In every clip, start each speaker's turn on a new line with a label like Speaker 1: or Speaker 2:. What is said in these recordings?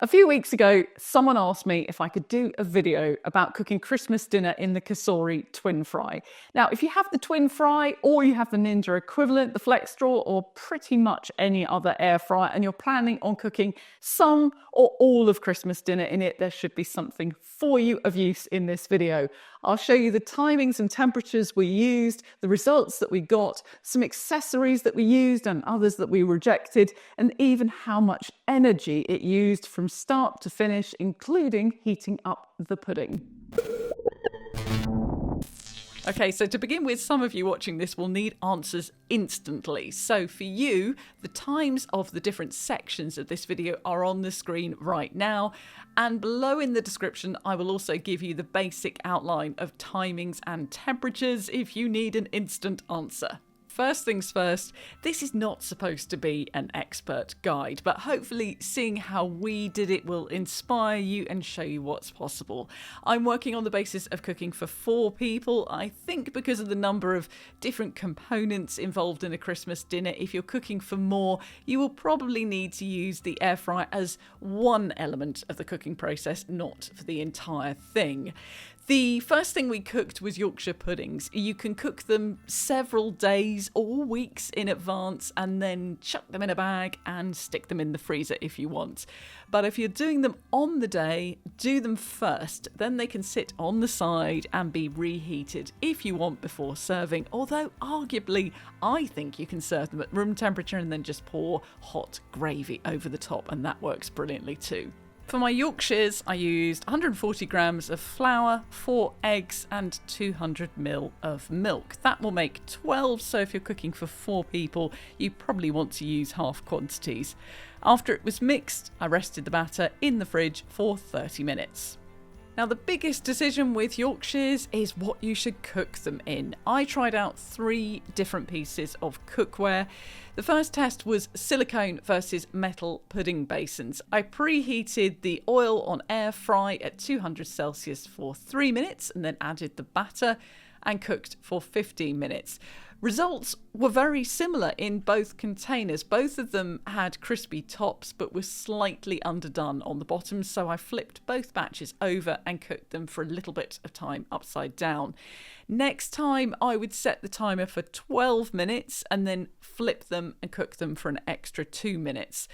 Speaker 1: A few weeks ago, someone asked me if I could do a video about cooking Christmas dinner in the Cosori twin fry. Now, if you have the twin fry or you have the Ninja equivalent, the Flex Straw, or pretty much any other air fryer, and you're planning on cooking some or all of Christmas dinner in it, there should be something for you of use in this video. I'll show you the timings and temperatures we used, the results that we got, some accessories that we used and others that we rejected, and even how much energy it used from start to finish, including heating up the pudding. Okay, so to begin with, some of you watching this will need answers instantly. So for you, the times of the different sections of this video are on the screen right now. And below in the description, I will also give you the basic outline of timings and temperatures if you need an instant answer. First things first, this is not supposed to be an expert guide, but hopefully seeing how we did it will inspire you and show you what's possible. I'm working on the basis of cooking for 4 people. I think because of the number of different components involved in a Christmas dinner, if you're cooking for more, you will probably need to use the air fryer as one element of the cooking process, not for the entire thing. The first thing we cooked was Yorkshire puddings. You can cook them several days or weeks in advance and then chuck them in a bag and stick them in the freezer if you want. But if you're doing them on the day, do them first. Then they can sit on the side and be reheated if you want before serving. Although arguably, I think you can serve them at room temperature and then just pour hot gravy over the top, and that works brilliantly too. For my Yorkshires, I used 140 grams of flour, 4 eggs and 200 ml of milk. That will make 12, so if you're cooking for 4 people, you probably want to use half quantities. After it was mixed, I rested the batter in the fridge for 30 minutes. Now, the biggest decision with Yorkshires is what you should cook them in. I tried out 3 different pieces of cookware. The first test was silicone versus metal pudding basins. I preheated the oil on air fry at 200 Celsius for 3 minutes and then added the batter and cooked for 15 minutes. Results were very similar in both containers. Both of them had crispy tops but were slightly underdone on the bottom, so I flipped both batches over and cooked them for a little bit of time upside down. Next time I would set the timer for 12 minutes and then flip them and cook them for an extra 2 minutes.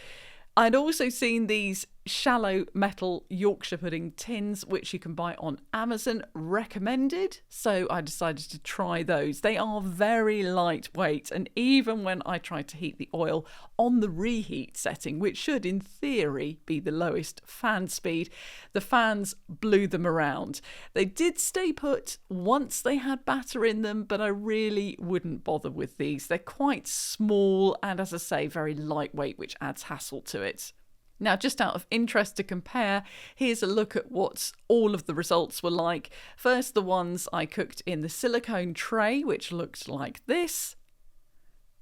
Speaker 1: I'd also seen these shallow metal Yorkshire pudding tins, which you can buy on Amazon, recommended, so I decided to try those. They are very lightweight, and even when I tried to heat the oil on the reheat setting, which should in theory be the lowest fan speed, the fans blew them around. They did stay put once they had batter in them, but I really wouldn't bother with these. They're quite small and, as I say, very lightweight, which adds hassle to it. Now, just out of interest to compare, here's a look at what all of the results were like. First, the ones I cooked in the silicone tray, which looked like this.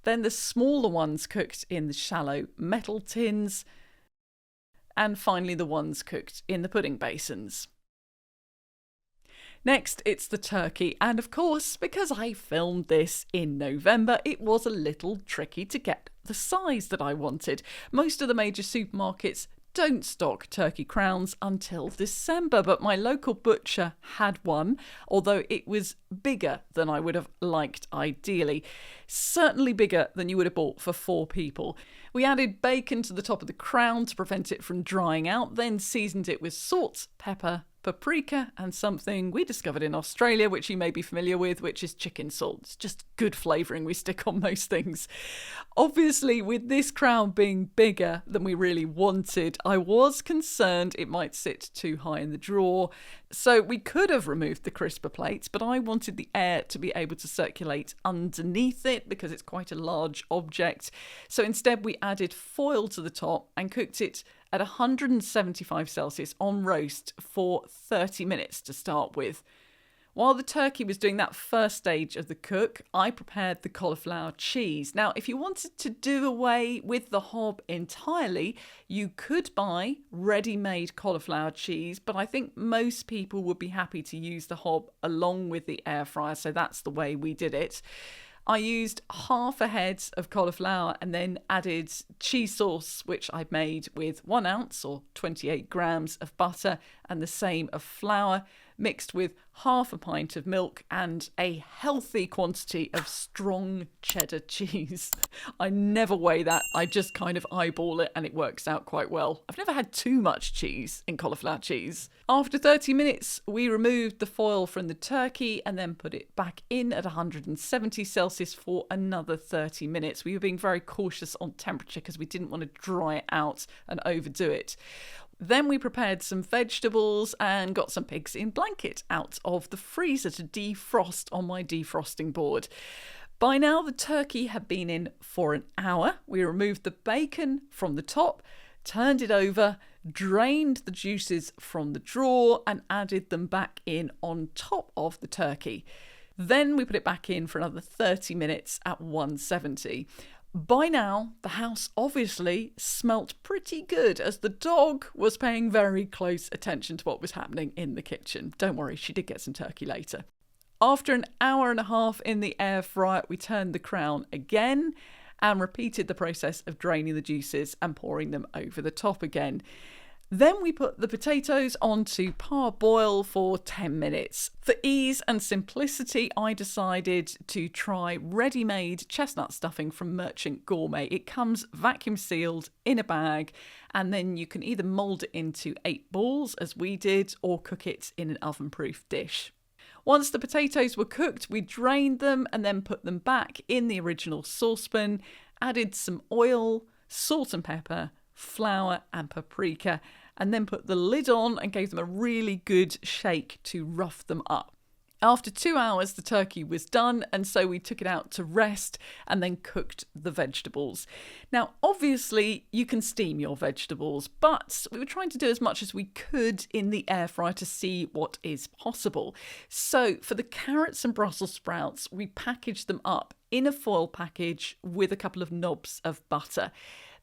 Speaker 1: Then the smaller ones cooked in the shallow metal tins. And finally, the ones cooked in the pudding basins. Next, it's the turkey, and of course, because I filmed this in November, it was a little tricky to get the size that I wanted. Most of the major supermarkets don't stock turkey crowns until December, but my local butcher had one, although it was bigger than I would have liked ideally. Certainly bigger than you would have bought for 4 people. We added bacon to the top of the crown to prevent it from drying out, then seasoned it with salt, pepper, paprika and something we discovered in Australia, which you may be familiar with, which is chicken salt. It's just good flavouring we stick on most things. Obviously, with this crown being bigger than we really wanted, I was concerned it might sit too high in the drawer. So we could have removed the crisper plates, but I wanted the air to be able to circulate underneath it because it's quite a large object. So instead we added foil to the top and cooked it at 175 Celsius on roast for 30 minutes to start with. While the turkey was doing that first stage of the cook, I prepared the cauliflower cheese. Now, if you wanted to do away with the hob entirely, you could buy ready-made cauliflower cheese, but I think most people would be happy to use the hob along with the air fryer, so that's the way we did it. I used half a head of cauliflower and then added cheese sauce, which I made with 1 ounce or 28 grams of butter and the same of flour, mixed with half a pint of milk and a healthy quantity of strong cheddar cheese. I never weigh that. I just kind of eyeball it and it works out quite well. I've never had too much cheese in cauliflower cheese. After 30 minutes, we removed the foil from the turkey and then put it back in at 170 Celsius for another 30 minutes. We were being very cautious on temperature because we didn't want to dry it out and overdo it. Then we prepared some vegetables and got some pigs in blanket out of the freezer to defrost on my defrosting board. By now, the turkey had been in for an hour. We removed the bacon from the top, turned it over, drained the juices from the drawer and added them back in on top of the turkey. Then we put it back in for another 30 minutes at 170. By now, the house obviously smelt pretty good as the dog was paying very close attention to what was happening in the kitchen. Don't worry, she did get some turkey later. After an hour and a half in the air fryer, we turned the crown again and repeated the process of draining the juices and pouring them over the top again. Then we put the potatoes onto parboil for 10 minutes. For ease and simplicity, I decided to try ready-made chestnut stuffing from Merchant Gourmet. It comes vacuum sealed in a bag, and then you can either mould it into 8 balls, as we did, or cook it in an oven-proof dish. Once the potatoes were cooked, we drained them and then put them back in the original saucepan, added some oil, salt and pepper, flour and paprika, and then put the lid on and gave them a really good shake to rough them up. After 2 hours, the turkey was done, and so we took it out to rest and then cooked the vegetables. Now, obviously, you can steam your vegetables, but we were trying to do as much as we could in the air fryer to see what is possible. So for the carrots and Brussels sprouts, we packaged them up in a foil package with a couple of knobs of butter.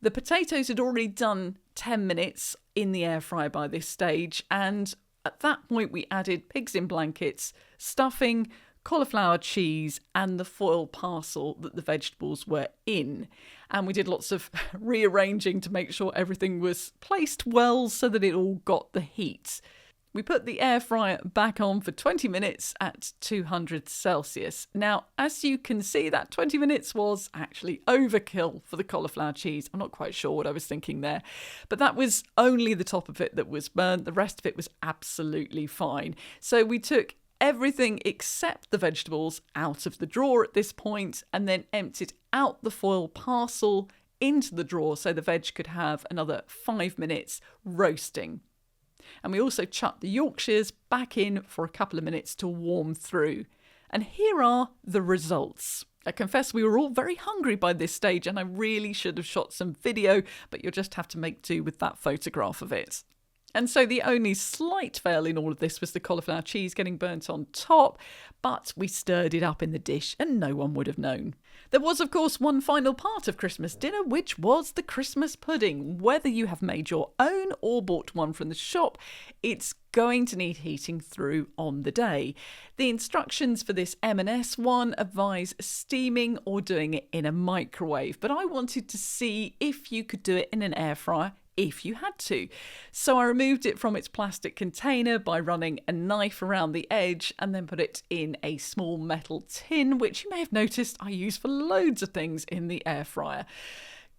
Speaker 1: The potatoes had already done 10 minutes in the air fryer by this stage, and at that point we added pigs in blankets, stuffing, cauliflower cheese and the foil parcel that the vegetables were in. And we did lots of rearranging to make sure everything was placed well so that it all got the heat. We put the air fryer back on for 20 minutes at 200 Celsius. Now, as you can see, that 20 minutes was actually overkill for the cauliflower cheese. I'm not quite sure what I was thinking there, but that was only the top of it that was burnt. The rest of it was absolutely fine. So we took everything except the vegetables out of the drawer at this point and then emptied out the foil parcel into the drawer so the veg could have another 5 minutes roasting. And we also chucked the Yorkshires back in for a couple of minutes to warm through. And here are the results. I confess we were all very hungry by this stage and I really should have shot some video, but you'll just have to make do with that photograph of it. And so the only slight fail in all of this was the cauliflower cheese getting burnt on top, but we stirred it up in the dish and no one would have known. There was, of course, one final part of Christmas dinner, which was the Christmas pudding. Whether you have made your own or bought one from the shop, it's going to need heating through on the day. The instructions for this M&S one advise steaming or doing it in a microwave, but I wanted to see if you could do it in an air fryer if you had to. So I removed it from its plastic container by running a knife around the edge and then put it in a small metal tin, which you may have noticed I use for loads of things in the air fryer.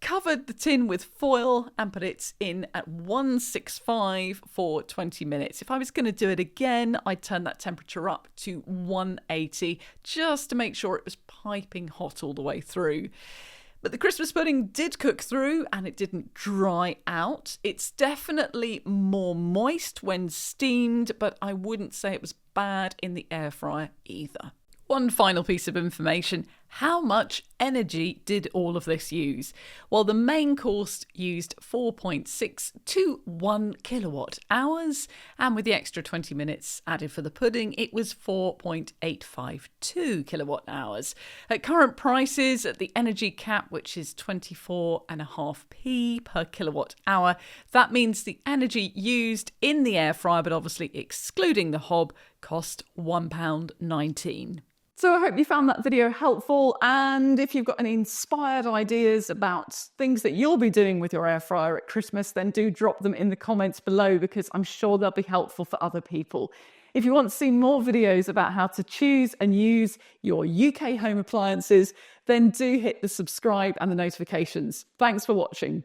Speaker 1: Covered the tin with foil and put it in at 165 for 20 minutes. If I was going to do it again, I'd turn that temperature up to 180 just to make sure it was piping hot all the way through. But the Christmas pudding did cook through and it didn't dry out. It's definitely more moist when steamed, but I wouldn't say it was bad in the air fryer either. One final piece of information. How much energy did all of this use? Well, the main course used 4.621 kilowatt hours, and with the extra 20 minutes added for the pudding, it was 4.852 kilowatt hours. At current prices, at the energy cap, which is 24.5p per kilowatt hour, that means the energy used in the air fryer, but obviously excluding the hob, cost £1.19. So I hope you found that video helpful, and if you've got any inspired ideas about things that you'll be doing with your air fryer at Christmas, then do drop them in the comments below, because I'm sure they'll be helpful for other people. If you want to see more videos about how to choose and use your UK home appliances, then do hit the subscribe and the notifications. Thanks for watching.